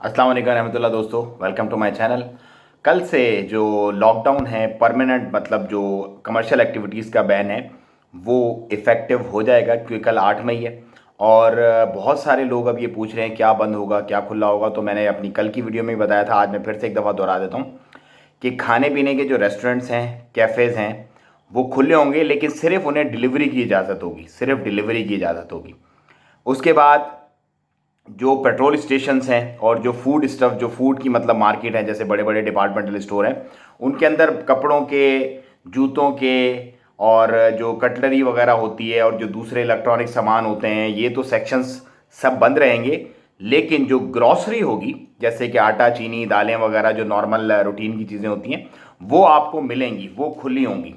अस्सलाम वालेकुम रहमतुल्लाह दोस्तों, वेलकम टू माय चैनल। कल से जो लॉकडाउन है परमानेंट, मतलब जो कमर्शियल एक्टिविटीज़ का बैन है वो इफ़ेक्टिव हो जाएगा, क्योंकि कल 8 मई है। और बहुत सारे लोग अब ये पूछ रहे हैं क्या बंद होगा, क्या खुला होगा। तो मैंने अपनी कल की वीडियो में ही बताया था, आज मैं फिर से एक दफ़ा दोहरा देता हूँ कि खाने पीने के जो रेस्टोरेंट्स हैं, कैफ़ेज़ हैं, वो खुले होंगे, लेकिन सिर्फ उन्हें डिलीवरी की इजाज़त होगी, सिर्फ डिलीवरी की इजाज़त होगी। उसके बाद जो पेट्रोल स्टेशंस हैं और जो फूड स्टफ, जो फूड की मतलब मार्केट है, जैसे बड़े बड़े डिपार्टमेंटल स्टोर हैं, उनके अंदर कपड़ों के, जूतों के और जो कटलरी वगैरह होती है और जो दूसरे इलेक्ट्रॉनिक सामान होते हैं, ये तो सेक्शंस सब बंद रहेंगे। लेकिन जो ग्रॉसरी होगी, जैसे कि आटा, चीनी, दालें वगैरह, जो नॉर्मल रूटीन की चीज़ें होती हैं, वो आपको मिलेंगी, वो खुली होंगी।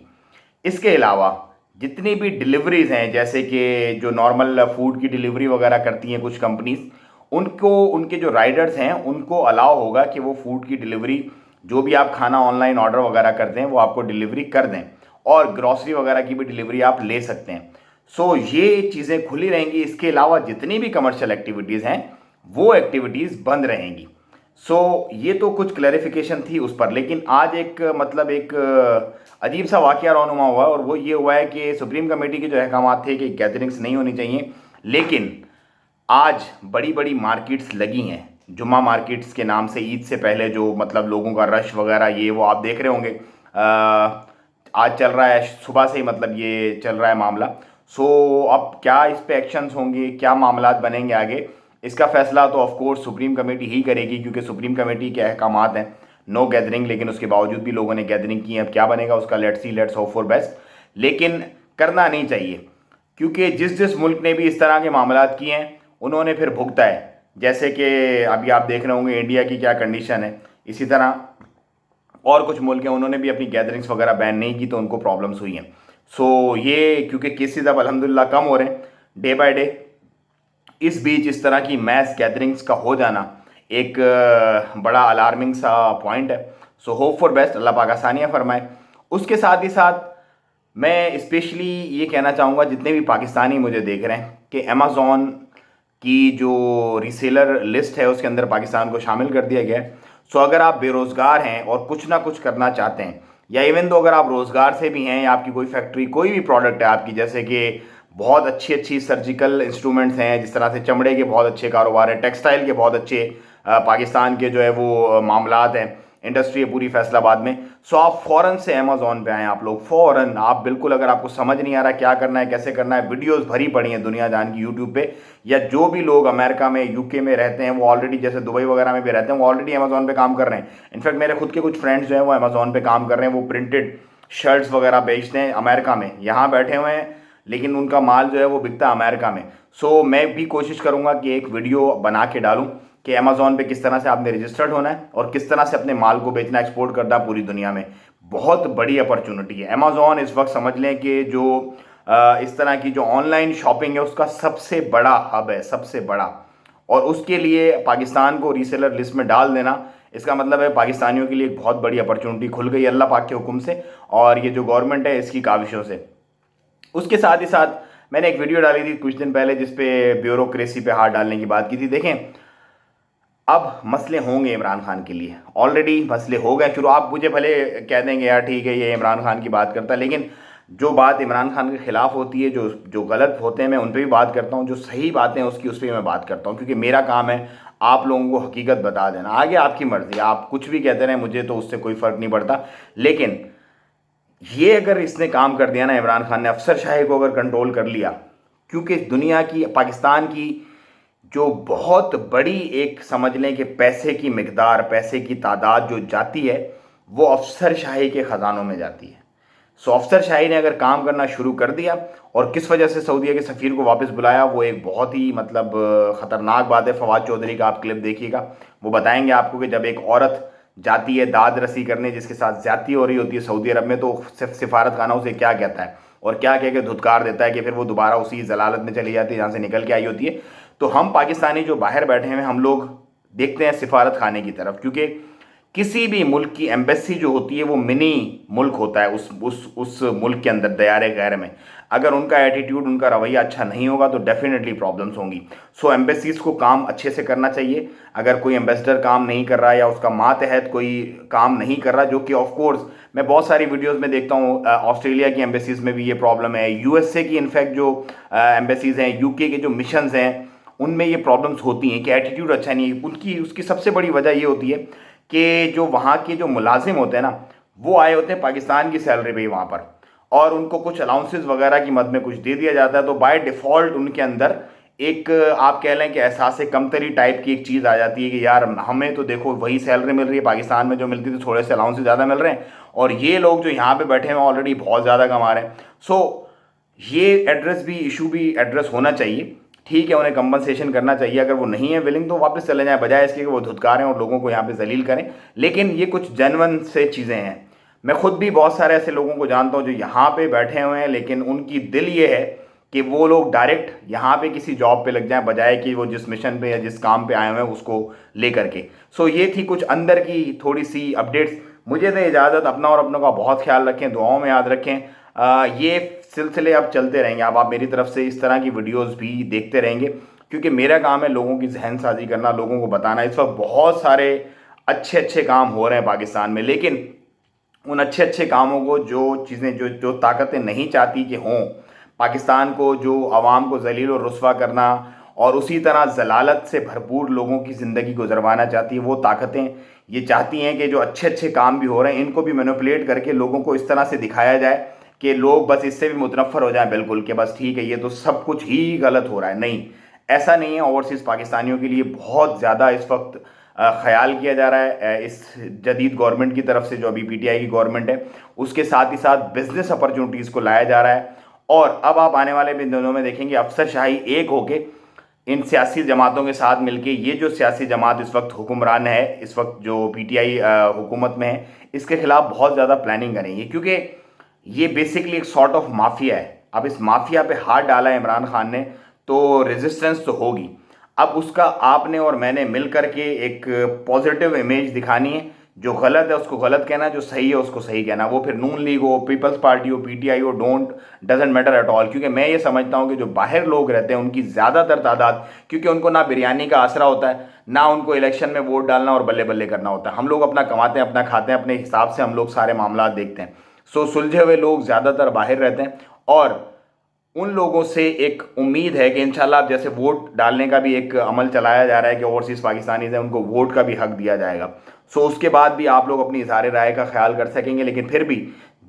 इसके अलावा जितनी भी डिलीवरीज़ हैं, जैसे कि जो नॉर्मल फूड की डिलीवरी वगैरह करती हैं कुछ कंपनीज, उनको, उनके जो राइडर्स हैं उनको अलाउ होगा कि वो फूड की डिलीवरी, जो भी आप खाना ऑनलाइन ऑर्डर वगैरह करते हैं, वो आपको डिलीवरी कर दें। और ग्रॉसरी वगैरह की भी डिलीवरी आप ले सकते हैं। सो ये चीज़ें खुली रहेंगी। इसके अलावा जितनी भी कमर्शियल एक्टिविटीज़ हैं वो एक्टिविटीज़ बंद रहेंगी। ये तो कुछ क्लैरिफिकेशन थी उस पर। लेकिन आज एक मतलब एक अजीब सा वाकया रौनुमा हुआ, और वो ये हुआ है कि सुप्रीम कमेटी के जो अहकाम थे कि गैदरिंग्स नहीं होनी चाहिए, लेकिन आज बड़ी बड़ी मार्केट्स लगी हैं, जुम्मा मार्केट्स के नाम से, ईद से पहले जो मतलब लोगों का रश वगैरह, ये वो आप देख रहे होंगे। आज चल रहा है सुबह से ही, मतलब ये चल रहा है मामला। अब क्या इस पे एक्शंस होंगे, क्या मामलात बनेंगे आगे, इसका फैसला तो ऑफ कोर्स सुप्रीम कमेटी ही करेगी, क्योंकि सुप्रीम कमेटी के अहकामात हैं नो गैदरिंग। लेकिन उसके बावजूद भी लोगों ने गैदरिंग की है। अब क्या बनेगा उसका, let's see, let's hope for best. लेकिन करना नहीं चाहिए, क्योंकि जिस जिस मुल्क ने भी इस तरह के मामलात किए हैं उन्होंने फिर भुगता है। जैसे कि अभी आप देख रहे होंगे इंडिया की क्या कंडीशन है, इसी तरह और कुछ मुल्क हैं, उन्होंने भी अपनी गैदरिंग्स वगैरह बैन नहीं की तो उनको प्रॉब्लम्स हुई हैं। ये क्योंकि केसेस अब अल्हम्दुलिल्लाह कम हो रहे हैं डे बाय डे, इस बीच इस तरह की मैस गैदरिंग्स का हो जाना एक बड़ा अलार्मिंग सा पॉइंट है। होप फॉर बेस्ट, अल्लाह पाक आसानियाँ फरमाए। उसके साथ ही साथ मैं स्पेशली ये कहना चाहूँगा, जितने भी पाकिस्तानी मुझे देख रहे हैं, कि अमेज़ॉन की जो रीसेलर लिस्ट है उसके अंदर पाकिस्तान को शामिल कर दिया गया है। अगर आप बेरोज़गार हैं और कुछ ना कुछ करना चाहते हैं, या इवन तो अगर आप रोज़गार से भी हैं, या आपकी कोई फैक्ट्री, कोई भी प्रोडक्ट है आपकी, जैसे कि बहुत अच्छी अच्छी सर्जिकल इंस्ट्रूमेंट्स हैं, जिस तरह से चमड़े के बहुत अच्छे कारोबार हैं, टेक्सटाइल के बहुत अच्छे पाकिस्तान के जो है वो मामलात हैं, इंडस्ट्री है पूरी फैसलाबाद में। आप फ़ौरन से अमेज़ॉन पे आएँ, आप लोग फ़ौरन, आप बिल्कुल, अगर आपको समझ नहीं आ रहा क्या करना है, कैसे करना है, वीडियोस भरी पड़ी हैं दुनिया जान की यूट्यूब पे। या जो भी लोग अमेरिका में, यूके में रहते हैं, वो ऑलरेडी, जैसे दुबई वगैरह में भी रहते हैं, वो ऑलरेडी अमेज़ॉन पे काम कर रहे हैं। इनफैक्ट मेरे खुद के कुछ फ्रेंड्स जो हैं वो अमेज़ॉन पे काम कर रहे हैं, वो प्रिंटेड शर्ट्स वगैरह बेचते हैं अमेरिका में, यहाँ बैठे हुए हैं, लेकिन उनका माल जो है वो बिकता है अमेरिका में। मैं भी कोशिश करूँगा कि एक वीडियो बना के डालूँ कि अमेज़ॉन पे किस तरह से आपने रजिस्टर्ड होना है और किस तरह से अपने माल को बेचना, एक्सपोर्ट करना पूरी दुनिया में। बहुत बड़ी अपॉर्चुनिटी है अमेज़ॉन। इस वक्त समझ लें कि जो इस तरह की जो ऑनलाइन शॉपिंग है उसका सबसे बड़ा हब है, सबसे बड़ा। और उसके लिए पाकिस्तान को रीसेलर लिस्ट में डाल देना, इसका मतलब है पाकिस्तानियों के लिए एक बहुत बड़ी अपॉर्चुनिटी खुल गई अल्लाह पाक के हुक्म से, और ये जो गवर्नमेंट है इसकी काविशों से। उसके साथ ही साथ मैंने एक वीडियो डाली थी कुछ दिन पहले, जिसपे ब्यूरोक्रेसी पे हाथ डालने की बात की थी। देखें, अब मसले होंगे इमरान खान के लिए, ऑलरेडी मसले हो गए शुरू। आप मुझे भले कह देंगे यार ठीक है ये इमरान खान की बात करता है, लेकिन जो बात इमरान खान के ख़िलाफ़ होती है, जो जो गलत होते हैं, मैं उन पर भी बात करता हूँ, जो सही बातें हैं उसकी, उस पर मैं बात करता हूँ, क्योंकि मेरा काम है आप लोगों को हकीकत बता देना। आगे आपकी मर्ज़ी, आप कुछ भी कहते रहें, मुझे तो उससे कोई फ़र्क नहीं पड़ता। लेकिन ये अगर इसने काम कर दिया ना, इमरान खान ने अफसरशाही को अगर कंट्रोल कर लिया, क्योंकि दुनिया की, पाकिस्तान की जो बहुत बड़ी, एक समझ लें कि पैसे की मिकदार, पैसे की तादाद जो जाती है, वो अफसरशाही के ख़जानों में जाती है। अफसरशाही ने अगर काम करना शुरू कर दिया, और किस वजह से सऊदीया के सफ़ीर को वापस बुलाया, वो एक बहुत ही मतलब ख़तरनाक बात है। फवाद चौधरी का आप क्लिप देखिएगा, वो बताएंगे आपको कि जब एक औरत जाती है दाद रसी करने, जिसके साथ ज़्यादती हो रही होती है सऊदी अरब में, तो सिफारत खाना उसे क्या कहता है और क्या कह के धुतकार देता है कि फिर वो दोबारा उसी जलालत में चली जाती है जहाँ से निकल के आई होती है। तो हम पाकिस्तानी जो बाहर बैठे हैं, हम लोग देखते हैं सिफारत खाने की तरफ, क्योंकि किसी भी मुल्क की एम्बेसी जो होती है वो मिनी मुल्क होता है उस मुल्क के अंदर, दयारे गैर में। अगर उनका एटीट्यूड, उनका रवैया अच्छा नहीं होगा तो डेफिनेटली प्रॉब्लम्स होंगी। सो एम्बेसीज को काम अच्छे से करना चाहिए। अगर कोई एम्बेसडर काम नहीं कर रहा है या उसका मातहत कोई काम नहीं कर रहा, जो कि ऑफ कोर्स मैं बहुत सारी वीडियोस में देखता हूँ, ऑस्ट्रेलिया की एम्बेसीज में भी ये प्रॉब्लम है, यूएसए की इनफैक्ट जो एम्बेसीज हैं, यूके के जो मिशंस हैं, उनमें ये प्रॉब्लम्स होती हैं कि एटीट्यूड अच्छा नहीं है उनकी। उसकी सबसे बड़ी वजह ये होती है कि जो वहाँ के जो मुलाजिम होते हैं ना, वो आए होते हैं पाकिस्तान की सैलरी पे ही वहाँ पर, और उनको कुछ अलाउंसेस वगैरह की मद में कुछ दे दिया जाता है, तो बाय डिफ़ॉल्ट उनके अंदर एक आप कह लें कि एहसास कमतरी टाइप की एक चीज़ आ जाती है कि यार हमें तो देखो वही सैलरी मिल रही है, पाकिस्तान में जो मिलती थी थोड़े से अलाउंसेस ज़्यादा मिल रहे हैं, और ये लोग जो यहाँ पे बैठे हैं ऑलरेडी बहुत ज़्यादा कमा रहे हैं। सो ये एड्रेस भी, इशू भी एड्रेस होना चाहिए। ठीक है, उन्हें कंपनसेशन करना चाहिए, अगर वो नहीं है विलिंग तो वापस चले जाएं, बजाय इसके कि वो धुतकारें और लोगों को यहाँ पे जलील करें। लेकिन ये कुछ जेन्युइन से चीज़ें हैं। मैं खुद भी बहुत सारे ऐसे लोगों को जानता हूँ जो यहाँ पे बैठे हुए हैं, लेकिन उनकी दिल ये है कि वो लोग डायरेक्ट यहाँ पे किसी जॉब पे लग जाएं, बजाय कि वो जिस मिशन पे या जिस काम पे आए हुए हैं उसको लेकर के। सो ये थी कुछ अंदर की थोड़ी सी अपडेट्स। मुझे दें इजाज़त, अपना और अपनों का बहुत ख्याल रखें, दुआओं में याद रखें। ये सिलसिले अब चलते रहेंगे, अब आप मेरी तरफ से इस तरह की वीडियोस भी देखते रहेंगे, क्योंकि मेरा काम है लोगों की जहन साजी करना, लोगों को बताना। इस वक्त बहुत सारे अच्छे अच्छे काम हो रहे हैं पाकिस्तान में, लेकिन उन अच्छे अच्छे कामों को, जो चीज़ें जो जो ताकतें नहीं चाहती कि हों, पाकिस्तान को, जो आवाम को जलील और रुस्वा करना और उसी तरह जलालत से भरपूर लोगों की ज़िंदगी गुजरवाना चाहती है, वो ताकतें ये चाहती हैं कि जो अच्छे अच्छे काम भी हो रहे हैं इनको भी मैनिपुलेट करके लोगों को इस तरह से दिखाया जाए कि लोग बस इससे भी मुतनफ़र हो जाएं बिल्कुल, कि बस ठीक है ये तो सब कुछ ही गलत हो रहा है। नहीं, ऐसा नहीं है। ओवरसीज़ पाकिस्तानियों के लिए बहुत ज़्यादा इस वक्त ख्याल किया जा रहा है इस जदीद गवर्नमेंट की तरफ से, जो अभी पीटीआई की गवर्नमेंट है, उसके साथ ही साथ बिजनेस अपॉर्चुनिटीज़ को लाया जा रहा है। और अब आप आने वाले भी दिनों में देखेंगे अफसरशाही एक होके इन सियासी जमातों के साथ मिलके, ये जो सियासी जमात इस वक्त हुक्मरान है, इस वक्त जो पीटीआई हुकूमत में है, इसके खिलाफ बहुत ज़्यादा प्लानिंग करेंगे, क्योंकि ये बेसिकली एक सॉर्ट ऑफ माफिया है। अब इस माफिया पे हाथ डाला है इमरान खान ने, तो रेजिस्टेंस तो होगी। अब उसका आपने और मैंने मिल करके एक पॉजिटिव इमेज दिखानी है। जो गलत है उसको गलत कहना, जो सही है उसको सही कहना। वो फिर नून लीग हो, पीपल्स पार्टी हो, पीटीआई हो, डजेंट मैटर एट ऑल। क्योंकि मैं ये समझता हूँ कि जो बाहर लोग रहते हैं उनकी ज़्यादातर तादाद, क्योंकि उनको ना बिरयानी का आसरा होता है, ना उनको इलेक्शन में वोट डालना और बल्ले बल्ले करना होता है। हम लोग अपना कमाते हैं, अपना खाते हैं, अपने हिसाब से हम लोग सारे मामला देखते हैं। सो सुलझे हुए लोग ज़्यादातर बाहर रहते हैं, और उन लोगों से एक उम्मीद है कि इंशाल्लाह अब जैसे वोट डालने का भी एक अमल चलाया जा रहा है कि ओवरसीज़ पाकिस्तानीज़ हैं उनको वोट का भी हक दिया जाएगा। सो उसके बाद भी आप लोग अपनी इज़हार राय का ख्याल कर सकेंगे। लेकिन फिर भी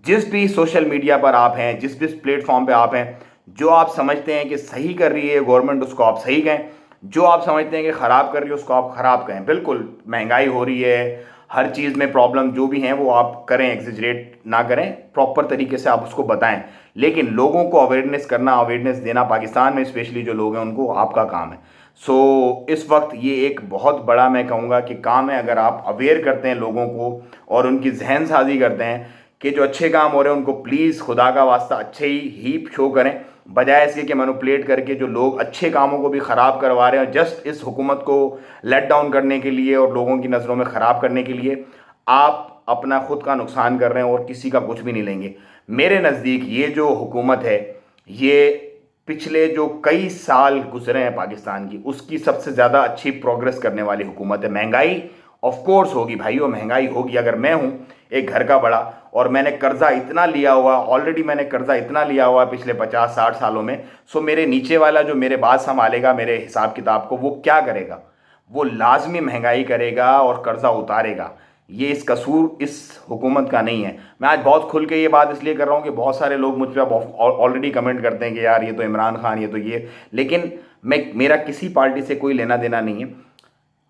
जिस भी सोशल मीडिया पर आप हैं, जिस भी प्लेटफॉर्म पे आप हैं, जो आप समझते हैं कि सही कर रही है गवर्नमेंट उसको आप सही कहें, जो आप समझते हैं कि ख़राब कर रही है उसको आप ख़राब कहें। बिल्कुल महंगाई हो रही है, हर चीज़ में प्रॉब्लम जो भी हैं वो आप करें, एग्जिजरेट ना करें, प्रॉपर तरीके से आप उसको बताएं। लेकिन लोगों को अवेयरनेस करना, अवेयरनेस देना, पाकिस्तान में स्पेशली जो लोग हैं उनको आपका काम है। सो इस वक्त ये एक बहुत बड़ा, मैं कहूँगा कि काम है। अगर आप अवेयर करते हैं लोगों को और उनकी जहन साजी करते हैं कि जो अच्छे काम हो रहे हैं उनको प्लीज़ खुदा का वास्ता अच्छे ही शो करें, बजाय इसके कि मैनिपुलेट करके जो लोग अच्छे कामों को भी ख़राब करवा रहे हैं जस्ट इस हुकूमत को लेट डाउन करने के लिए और लोगों की नज़रों में ख़राब करने के लिए, आप अपना खुद का नुकसान कर रहे हैं और किसी का कुछ भी नहीं लेंगे। मेरे नज़दीक ये जो हुकूमत है, ये पिछले जो कई साल गुजरे हैं पाकिस्तान की, उसकी सबसे ज़्यादा अच्छी प्रोग्रेस करने वाली हुकूमत है। महंगाई ऑफ कोर्स होगी भाइयों, महंगाई होगी। अगर मैं हूँ एक घर का बड़ा और मैंने कर्जा इतना लिया हुआ, ऑलरेडी मैंने कर्जा इतना लिया हुआ पिछले 50-60 सालों में, सो मेरे नीचे वाला जो मेरे बात संभालेगा मेरे हिसाब किताब को, वो क्या करेगा? वो लाजमी महंगाई करेगा और कर्जा उतारेगा। ये इस कसूर इस हुकूमत का नहीं है। मैं आज बहुत खुल के ये बात इसलिए कर रहा हूँ कि बहुत सारे लोग मुझ पर ऑलरेडी कमेंट करते हैं कि यार ये तो इमरान खान, ये तो ये। लेकिन मेरा किसी पार्टी से कोई लेना देना नहीं है।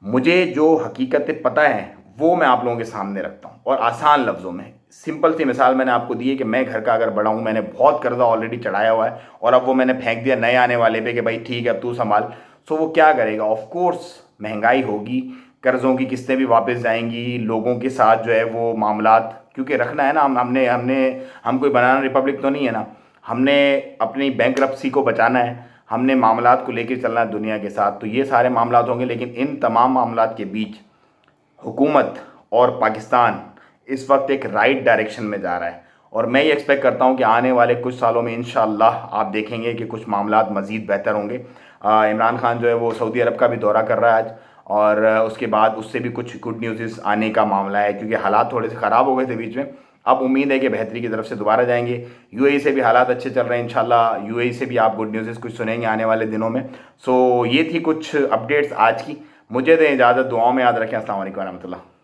मुझे जो हकीकतें पता है वो मैं आप लोगों के सामने रखता हूँ, और आसान लफ्ज़ों में। सिंपल सी मिसाल मैंने आपको दी है कि मैं घर का अगर बड़ा हूँ, मैंने बहुत कर्जा ऑलरेडी चढ़ाया हुआ है और अब वो मैंने फेंक दिया नए आने वाले पे कि भाई ठीक है अब तू संभाल। सो वो क्या करेगा? ऑफ कोर्स महंगाई होगी, कर्ज़ों की किस्तें भी वापस जाएंगी, लोगों के साथ जो है वो मामलात, क्योंकि रखना है ना। हमने हमने हम कोई बनाना रिपब्लिक तो नहीं है ना, हमने अपनी बैंकरप्सी को बचाना है, हमने मामलात को लेकर चलना है दुनिया के साथ। तो ये सारे मामलात होंगे, लेकिन इन तमाम मामलात के बीच हुकूमत और पाकिस्तान इस वक्त एक राइट डायरेक्शन में जा रहा है। और मैं ये एक्सपेक्ट करता हूँ कि आने वाले कुछ सालों में इंशाअल्लाह आप देखेंगे कि कुछ मामलात मज़ीद बेहतर होंगे। इमरान खान जो है वो सऊदी अरब का भी दौरा कर रहा है आज, और उसके बाद उससे भी कुछ गुड न्यूज़ आने का मामला है, क्योंकि हालात थोड़े से ख़राब हो गए थे बीच में। अब उम्मीद है कि बेहतरी की तरफ से दोबारा जाएंगे। यूएई से भी हालात अच्छे चल रहे हैं, इंशाल्लाह यूएई से भी आप गुड न्यूज़ कुछ सुनेंगे आने वाले दिनों में। सो ये थी कुछ अपडेट्स आज की। मुझे दें इजाज़त, दुआओं में याद रखें। अस्सलाम वालेकुम रहमतुल्लाह।